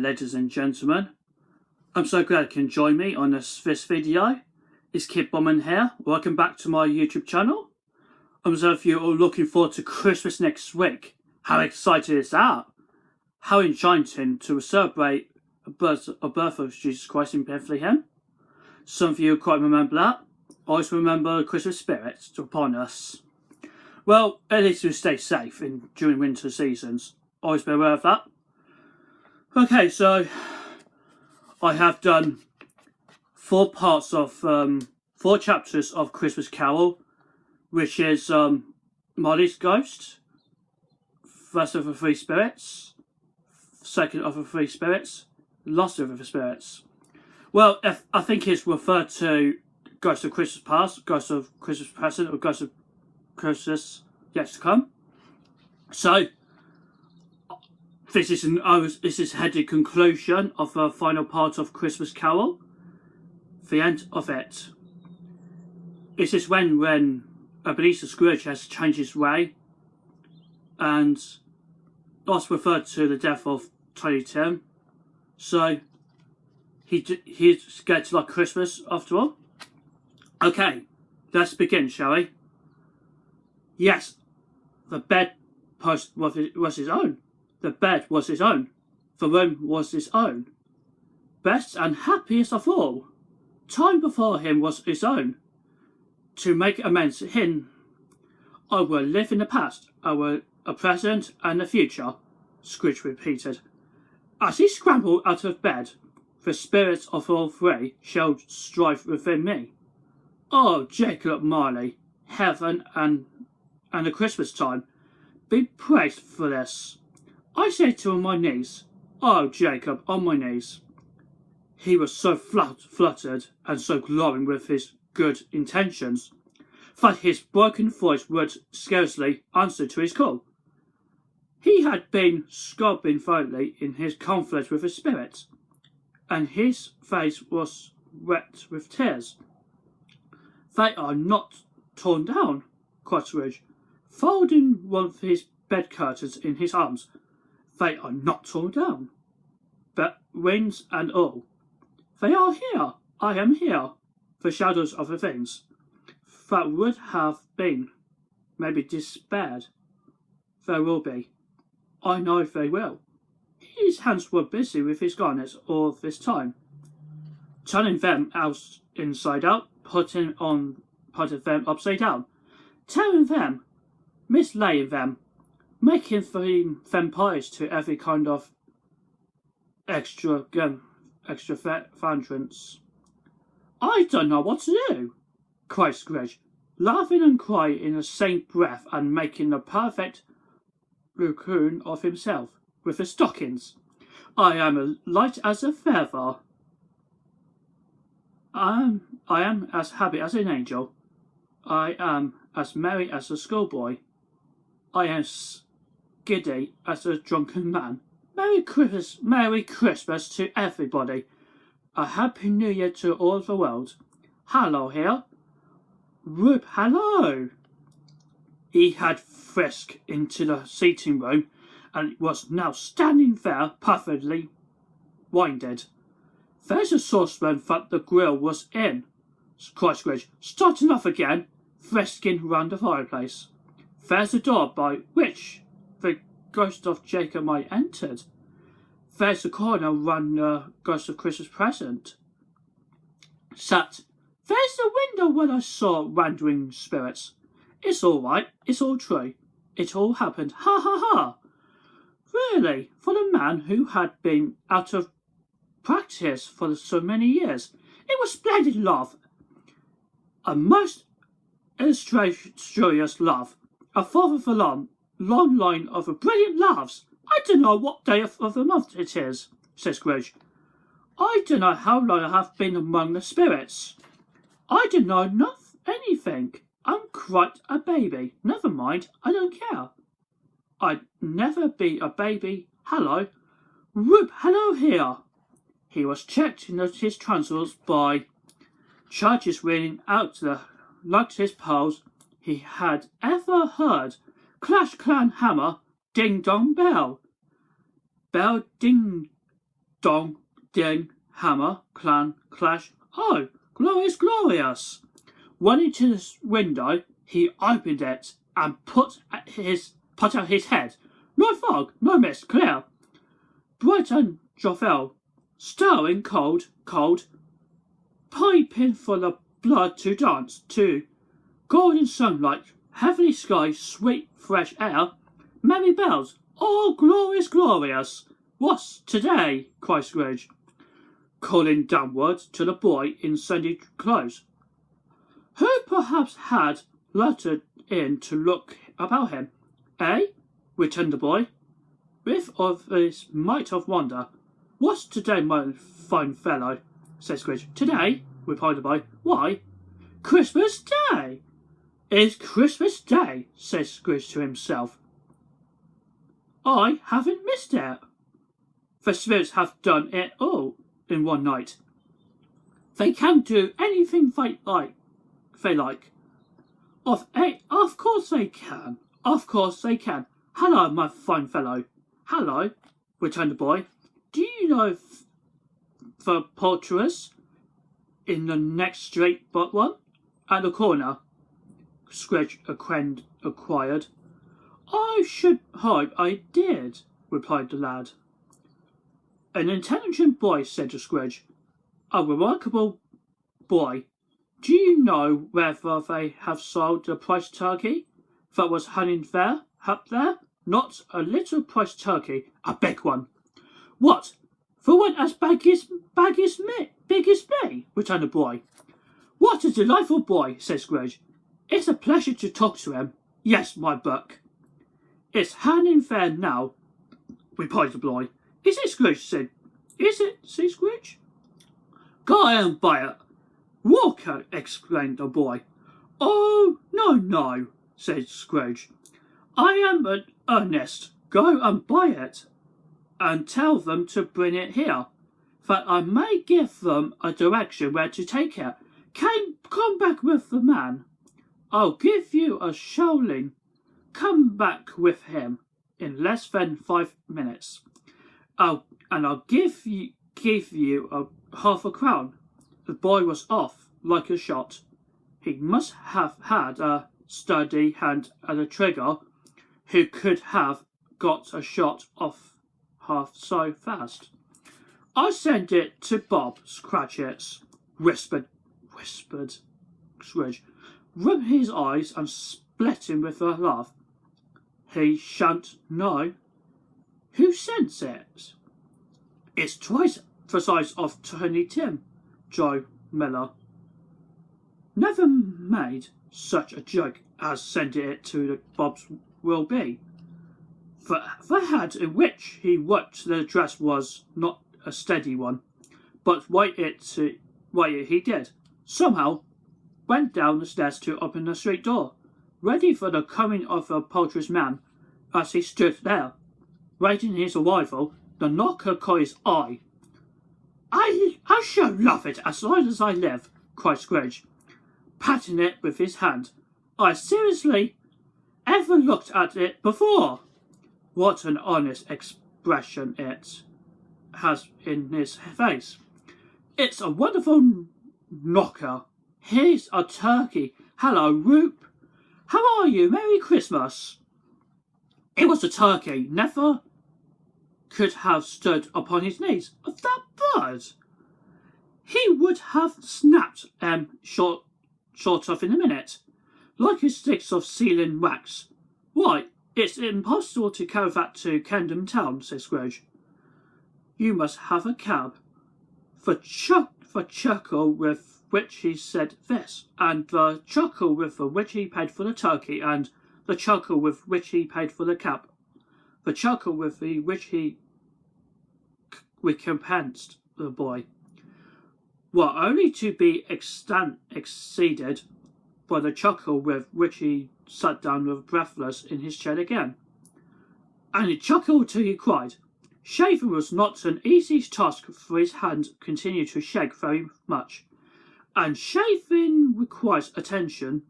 ladies and gentlemen. I'm so glad you can join me on this video. It's Kid Boardman here. Welcome back to my YouTube channel. So if you're all looking forward to Christmas next week, how excited is that? How enchanting to celebrate a birth of Jesus Christ in Bethlehem. Some of you quite remember that. Always remember the Christmas spirit upon us. Well, at least we stay safe during winter seasons. Always be aware of that. Okay, so I have done 4 parts of 4 chapters of Christmas Carol, which is Marley's Ghost, first of the 3 spirits, second of the 3 spirits, last of the spirits. Well, I think it's referred to Ghost of Christmas Past, Ghost of Christmas Present, or Ghost of Christmas Yet to Come. So this is headed conclusion of the final part of Christmas Carol. The end of it. This is when Ebenezer Scrooge has changed his way, and that's referred to the death of Tiny Tim. So he's get to like Christmas after all. Okay, let's begin, shall we? Yes, the bedpost was his own. The bed was his own. The room was his own. Best and happiest of all. Time before him was his own. To make amends him, I will live in the past, I will a present and a future, Scrooge repeated. As he scrambled out of bed, the spirits of all 3 shall strive within me. Oh, Jacob Marley, heaven and the Christmas time, be praised for this. I say to on my knees, oh, Jacob, on my knees. He was so fluttered and so glowing with his good intentions that his broken voice would scarcely answer to his call. He had been sobbing violently in his conflict with the spirits, and his face was wet with tears. They are not torn down, cried Scrooge, folding one of his bed curtains in his arms. They are not torn down, but wings and all. They are here. I am here. The shadows of the things that would have been, maybe despaired. There will be. I know they will. His hands were busy with his garnets all this time, turning them inside out, putting them upside down, tearing them, mislaying them, making them pies to every kind of extra entrance. I don't know what to do, cried Scrooge, laughing and crying in the same breath and making a perfect raccoon of himself with the stockings. I am as light as a feather. I am as happy as an angel. I am as merry as a schoolboy. I am giddy as a drunken man. Merry Christmas to everybody. A Happy New Year to all the world. Hello here. Whoop, hello. He had frisked into the seating room and was now standing there perfectly winded. There's a saucepan that the grill was in, cried Scrooge, starting off again, frisking round the fireplace. There's a door by which the ghost of Jacob might entered. There's a corner run the Ghost of Christmas Present sat. There's the window where I saw wandering spirits. It's all right. It's all true. It all happened. Ha ha ha. Really, for the man who had been out of practice for so many years, it was splendid laugh. A most illustrious laugh. A fourth of a long line of brilliant laughs. I don't know what day of the month it is, said Scrooge. I don't know how long I have been among the spirits. I don't know anything. I'm quite a baby. Never mind, I don't care. I'd never be a baby. Hello. Whoop, hello here. He was checked in his trousers by charges ringing out the lightest pearls he had ever heard. Clash, clang, hammer, ding dong bell. Bell ding dong, ding, hammer, clang, clash. Oh, glorious, glorious! Running to the window, he opened it and put out his head. No fog, no mist, clear. Bright and jovial, stirring cold, piping for the blood to dance to. Golden sunlight, heavenly sky, sweet fresh air, merry bells, all glorious, glorious. What's today? Cried Scrooge, calling downward to the boy in Sunday clothes, who perhaps had lurked in to look about him. Eh? Returned the boy, with of his might of wonder. What's today, my fine fellow? Said Scrooge. Today? Replied the boy. Why, Christmas Day. It's Christmas Day, said Scrooge to himself. I haven't missed it. The spirits have done it all in one night. They can do anything they like. Of course they can. Of course they can. Hello, my fine fellow. Hello, returned the boy. Do you know the poulterer's in the next street but one? At the corner? Scrooge inquired. I should hope I did, replied the lad. An intelligent boy, said to Scrooge. A remarkable boy. Do you know whether they have sold the price turkey that was hanging there, up there? Not a little price turkey, a big one. What? The one as big as me, returned the boy. What a delightful boy, said Scrooge. It's a pleasure to talk to him. Yes, my buck. It's hanging there now, replied the boy. Is it, Scrooge? Said Scrooge. Go and buy it. Walker, exclaimed the boy. Oh, no, said Scrooge. I am in earnest. Go and buy it, and tell them to bring it here, that I may give them a direction where to take it. Come back with the man. I'll give you a shilling. Come back with him in less than 5 minutes. I'll give you a half a crown. The boy was off like a shot. He must have had a steady hand at the trigger, who could have got a shot off half so fast. I'll send it to Bob Cratchit's, whispered Scrooge, rubbing his eyes and splitting with a laugh. He shan't know. Who sends it? It's twice the size of Tiny Tim, Joe Miller. Never made such a joke as sending it to the Bob's will be. The hat in which he worked the dress was not a steady one, but wait he did. Somehow went down the stairs to open the street door, ready for the coming of the poulterer's man. As he stood there, waiting his arrival, the knocker caught his eye. I shall love it as long as I live, cried Scrooge, patting it with his hand. I seriously ever looked at it before. What an honest expression it has in his face. It's a wonderful knocker. Here's a turkey. Hello, Roop. How are you? Merry Christmas. It was a turkey. Never could have stood upon his knees. That bird. He would have snapped short off in a minute, like his sticks of sealing wax. Why, it's impossible to carry that to Camden Town, said Scrooge. You must have a cab. The chuckle with which he said this, and the chuckle with which he paid for the turkey, and the chuckle with which he paid for the cab, the chuckle with which he recompensed the boy, were only to be exceeded by the chuckle with which he sat down with breathless in his chair again. And he chuckled till he cried. Shaving was not an easy task, for his hand continued to shake very much, and shaving requires attention,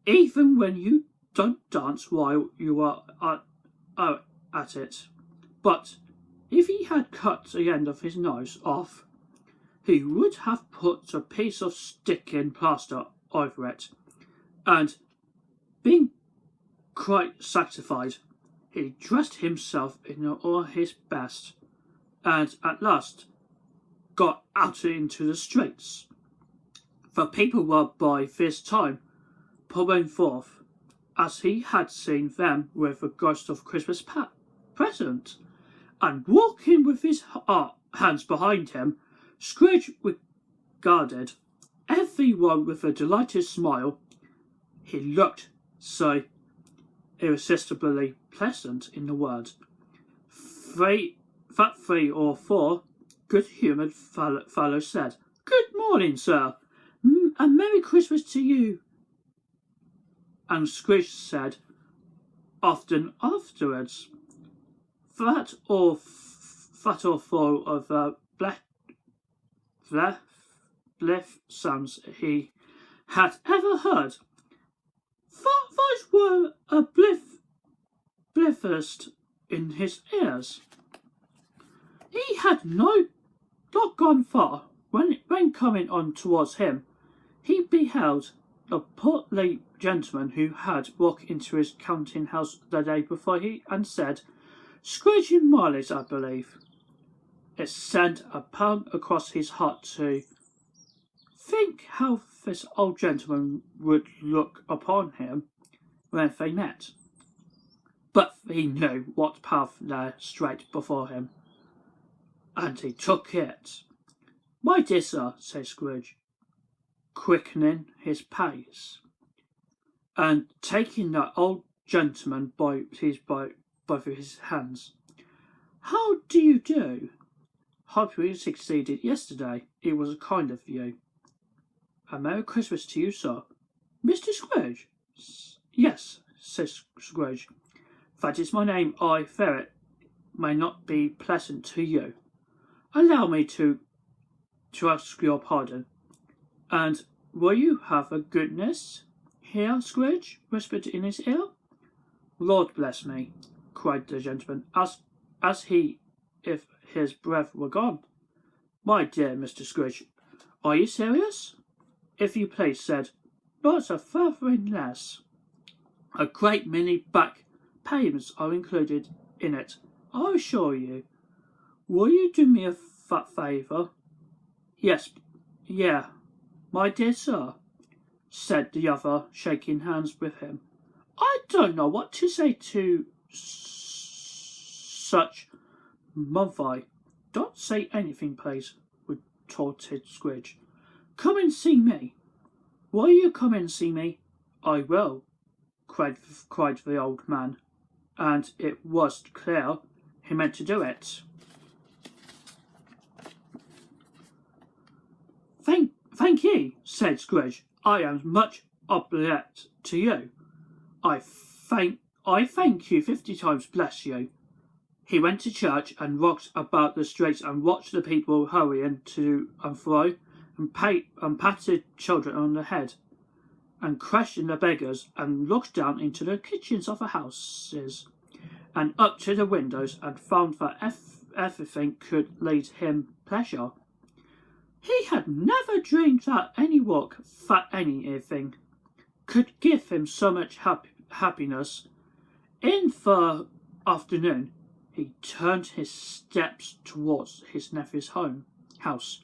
even when you don't dance while you are at it. But If he had cut the end of his nose off, he would have put a piece of sticking plaster over it, and, being quite satisfied, he dressed himself in all his best, and at last got out into the streets. The people were by this time pouring forth, as he had seen them with the ghost of Christmas present, and walking with his hands behind him. Scrooge regarded everyone with a delighted smile. He looked so irresistibly pleasant in the world, that 3 or 4 good-humoured fellows said, "Good morning, sir, and Merry Christmas to you." And Scrooge said, often afterwards, that or 4 of the bliff sounds he had ever heard. Those were a bliffest in his ears. He had not gone far when coming on towards him, he beheld a portly gentleman who had walked into his counting house the day before and said, "Scrooge and Marley's, I believe." It sent a pang across his heart to think how this old gentleman would look upon him when they met. But he knew what path lay straight before him, and he took it. "My dear sir," said Scrooge, quickening his pace, and taking the old gentleman by both of his hands, "how do you do? Hope you succeeded yesterday. It was kind of you. A Merry Christmas to you, sir." "Mr. Scrooge?" "Yes," says Scrooge. "That is my name. I fear it may not be pleasant to you. Allow me to ask your pardon. And will you have a goodness here?" Scrooge whispered in his ear. "Lord bless me," cried the gentleman, as if his breath were gone. "My dear Mr. Scrooge, are you serious?" "If you please," said, "not a farthing less. A great many back payments are included in it, I assure you. Will you do me that favour?" "Yes, yeah, my dear sir," said the other, shaking hands with him. "I don't know what to say to such mumfie." "Don't say anything, please," retorted Scrooge. "Come and see me." "Will you come and see me?" "I will," cried the old man, and it was clear he meant to do it. Thank ye," said Scrooge. "I am much obliged to you. I thank you 50 times, bless you." He went to church and walked about the streets and watched the people hurrying to and fro, and patted children on the head, and questioned the beggars, and looked down into the kitchens of the houses, and up to the windows, and found that everything could lead him pleasure. He had never dreamed that any walk, that anything, could give him so much happiness. In the afternoon, he turned his steps towards his nephew's house.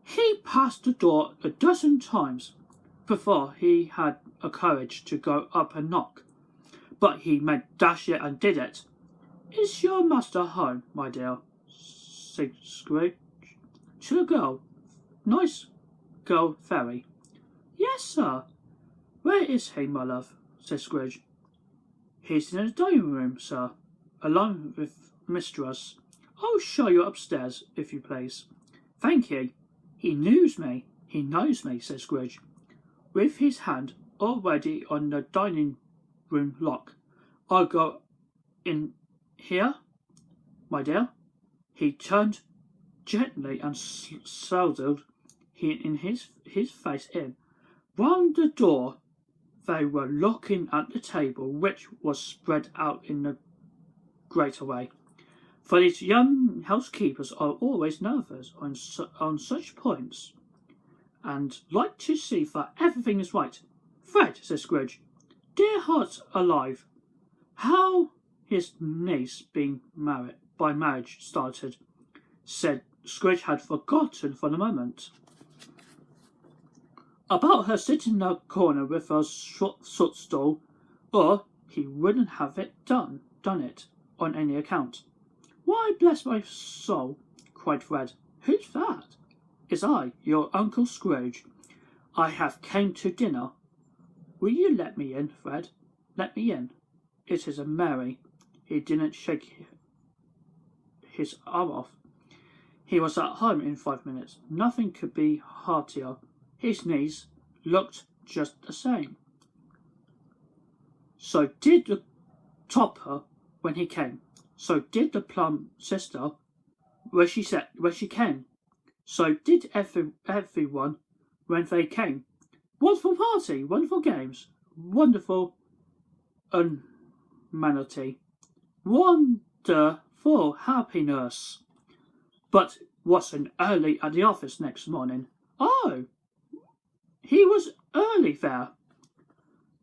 He passed the door a dozen times before he had a courage to go up and knock, but he made dash it and did it. "Is your master home, my dear?" said Scrooge to the girl, nice girl fairy. "Yes, sir." "Where is he, my love?" said Scrooge. "He's in the dining room, sir, alone with mistress. I'll show you upstairs, if you please." "Thank ye. He knows me, said Scrooge, with his hand already on the dining room lock. "I'll go in here, my dear." He turned gently and sidled his face in. Round the door they were looking at the table, which was spread out in a great array. For these young housekeepers are always nervous on such points, and like to see that everything is right. Fred, said Scrooge, dear heart alive, how his niece being married by marriage started, said Scrooge had forgotten for the moment. About her sitting in a corner with a short stool, or he wouldn't have done it on any account. Why, bless my soul, cried Fred. Who's that? It's I, your Uncle Scrooge. I have came to dinner. Will you let me in, Fred? Let me in. It is a Mary. He didn't shake his arm off. He was at home in 5 minutes. Nothing could be heartier. His niece looked just the same. So did the topper when he came. So did the plum sister where she came. So did everyone when they came. Wonderful party, wonderful games, wonderful humanity, wonderful happiness. But wasn't early at the office next morning. Oh, he was early there.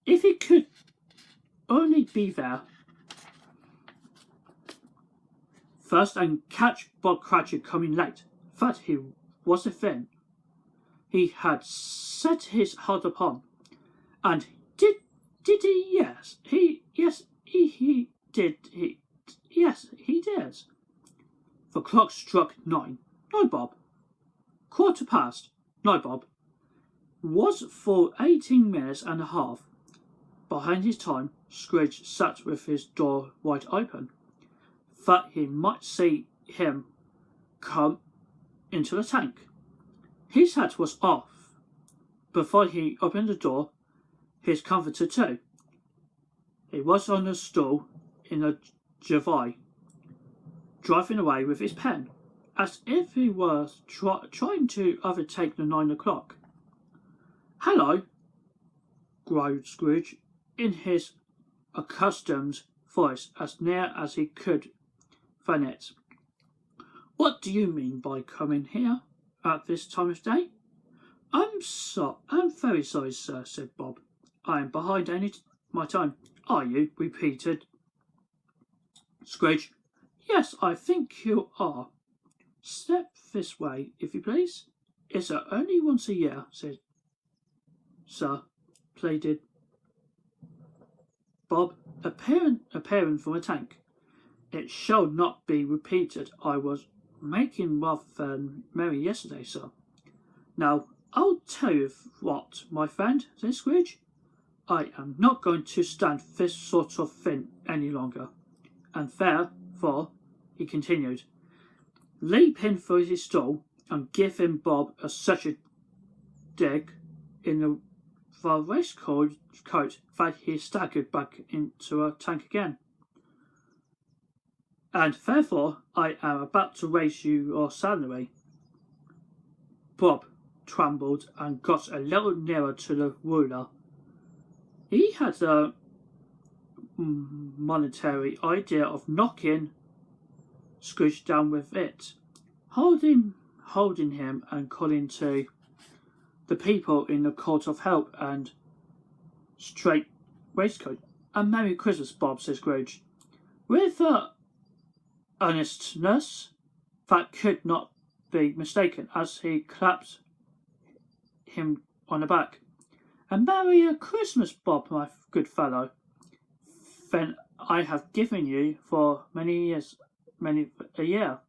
If he could only be there first and catch Bob Cratchit coming late, that he was a thing he had set his heart upon. And did he? Yes, he did. He did. The clock struck 9. No, Bob. 1/4 past. No, Bob. Was for 18 minutes and a half. Behind his time, Scrooge sat with his door wide open, that he might see him come into the tank. His hat was off. Before he opened the door, his comforter too. He was on a stool in a javai, driving away with his pen, as if he was trying to overtake the 9 o'clock. Hello, growled Scrooge, in his accustomed voice, as near as he could from it. What do you mean by coming here at this time of day? I'm very sorry, sir, said Bob. I am behind my time. Are you? Repeated Scrooge. Yes, I think you are. Step this way, if you please. It's only once a year, said Sir, pleaded Bob, appearing from a tank. It shall not be repeated. I was making rather merry yesterday, sir. Now, I'll tell you what, my friend, said Scrooge. I am not going to stand this sort of thing any longer. And therefore, he continued, leaping through his stall and giving Bob such a dig in the waistcoat that he staggered back into a tank again. And therefore, I am about to raise you your salary. Bob trembled and got a little nearer to the ruler. He had a monetary idea of knocking Scrooge down with it, holding him and calling to the people in the court of help and straight waistcoat. And Merry Christmas, Bob, said Scrooge, with earnestness that could not be mistaken, as he clapped him on the back. And Merry Christmas, Bob, my good fellow. Then I have given you for many a year.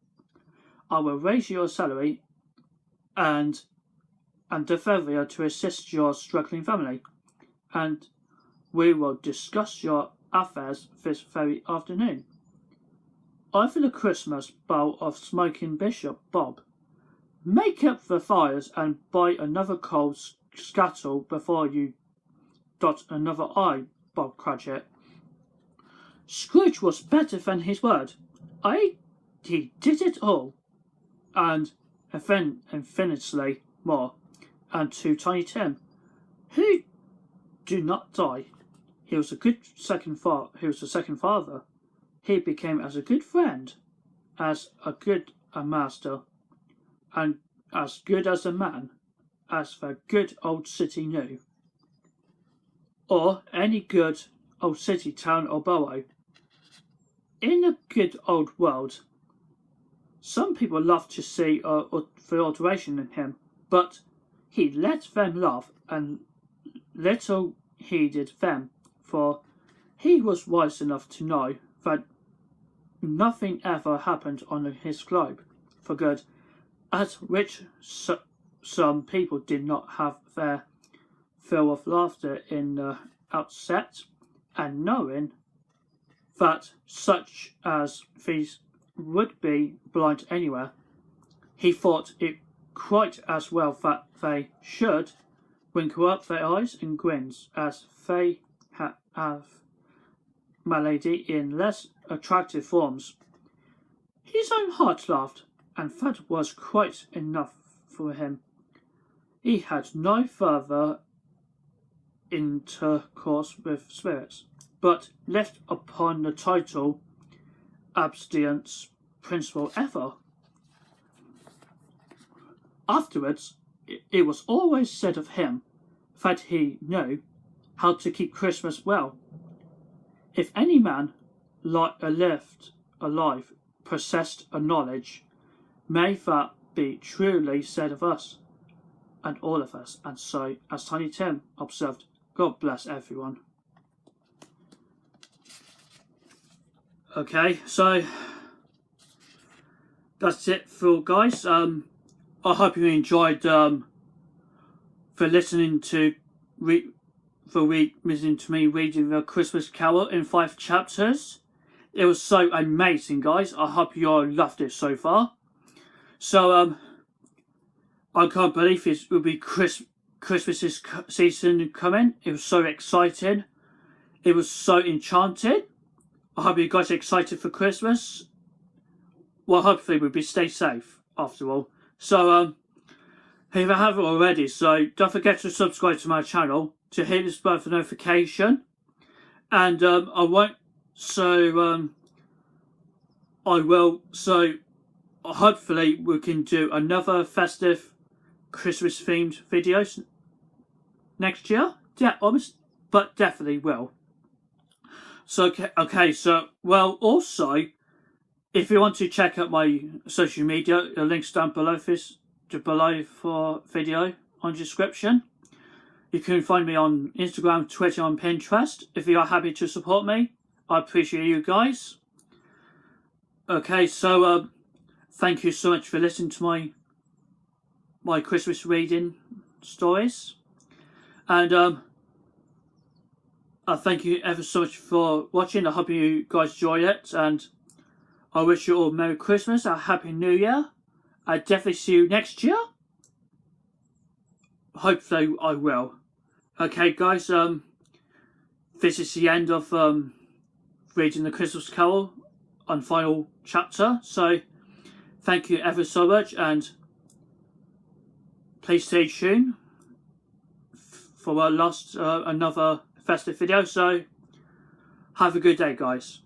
I will raise your salary and the further to assist your struggling family, and we will discuss your affairs this very afternoon. Over the Christmas bowl of smoking bishop, Bob. Make up the fires and buy another coal scuttle before you dot another I, Bob Cratchit. Scrooge was better than his word. He did it all, and infinitely more, and to Tiny Tim, who do not die. He was a good second father. He became as a good friend, as a good a master, and as good as a man as the good old city knew, or any good old city, town or borough. In a good old world, some people love to see the alteration in him, but he let them laugh, and little heeded them, for he was wise enough to know that nothing ever happened on his globe for good, at which some people did not have their fill of laughter in the outset, and knowing that such as these would be blind anywhere, he thought it quite as well that they should winkle up their eyes and grins, as they have Marley in less attractive forms. His own heart laughed, and that was quite enough for him. He had no further intercourse with spirits, but left upon the title abstinence principle ever. Afterwards, it was always said of him that he knew how to keep Christmas well. If any man left alive possessed a knowledge, may that be truly said of us, and all of us. And so, as Tiny Tim observed, God bless everyone. Okay, so that's it for guys. I hope you enjoyed for listening to listening to me reading the Christmas Carol in 5 chapters. It was so amazing, guys. I hope you all loved it so far. So I can't believe it will be Christmas season coming. It was so exciting. It was so enchanting. I hope you guys are excited for Christmas. Well, hopefully we'll stay safe after all. So if you haven't already, so don't forget to subscribe to my channel to hit this bell for notification. And I won't. So I will. So hopefully we can do another festive Christmas themed videos next year. Yeah, but definitely will. So okay, so well, also if you want to check out my social media, the links down below for video on the description. You can find me on Instagram, Twitter, and Pinterest. If you are happy to support me, I appreciate you guys. Okay, so thank you so much for listening to my Christmas reading stories, and I thank you ever so much for watching. I hope you guys enjoy it, and I wish you all Merry Christmas, a Happy New Year. I definitely see you next year. Hopefully I will. Okay guys, this is the end of reading the Christmas Carol on final chapter. So thank you ever so much, and please stay tuned for our last another festive video. So have a good day guys.